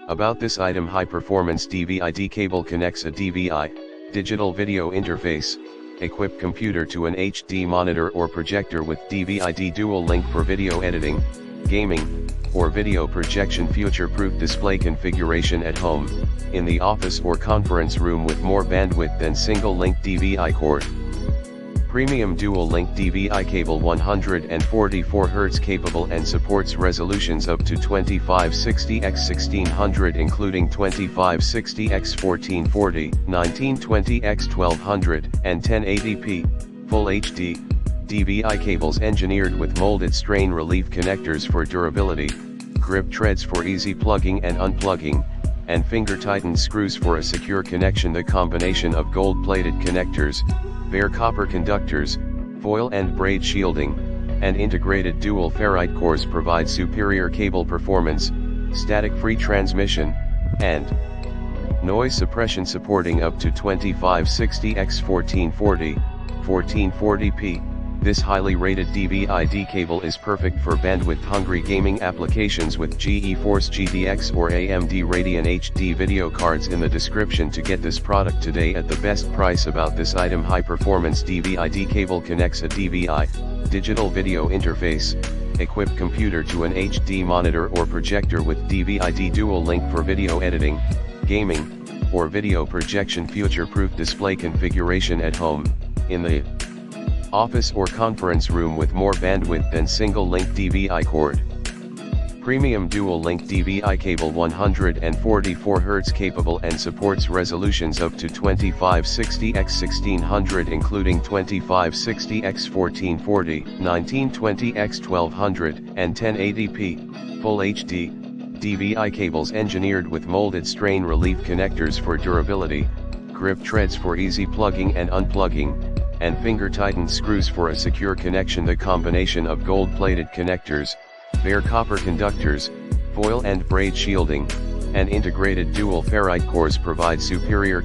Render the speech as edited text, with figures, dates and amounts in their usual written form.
About this item: high-performance DVI cable connects a DVI, digital video interface, equipped computer to an HD monitor or projector with DVI dual link for video editing, gaming, or video projection. Future-proof display configuration at home, in the office or conference room with more bandwidth than single-link DVI cord. Premium dual-link DVI cable, 144 Hz capable and supports resolutions up to 2560x1600 including 2560x1440, 1920x1200 and 1080p, Full HD. DVI cables engineered with molded strain relief connectors for durability, grip treads for easy plugging and unplugging, and finger-tightened screws for a secure connection. The combination of gold-plated connectors, bare copper conductors, foil and braid shielding, and integrated dual ferrite cores provide superior cable performance, static-free transmission, and noise suppression, supporting up to 2560x1440, 1440p. This highly rated DVI cable is perfect for bandwidth-hungry gaming applications with GeForce GTX or AMD Radeon HD video cards in the description to get this product today at the best price. About this item: high-performance DVI cable connects a DVI, digital video interface, equipped computer to an HD monitor or projector with DVI dual link for video editing, gaming, or video projection. Future-proof display configuration at home, in the office or conference room with more bandwidth than single-link DVI cord. Premium dual-link DVI cable, 144 Hz capable and supports resolutions up to 2560x1600 including 2560x1440, 1920x1200 and 1080p, Full HD. DVI cables engineered with molded strain relief connectors for durability, grip treads for easy plugging and unplugging, and finger-tightened screws for a secure connection. The combination of gold-plated connectors, bare copper conductors, foil and braid shielding, and integrated dual ferrite cores provide superior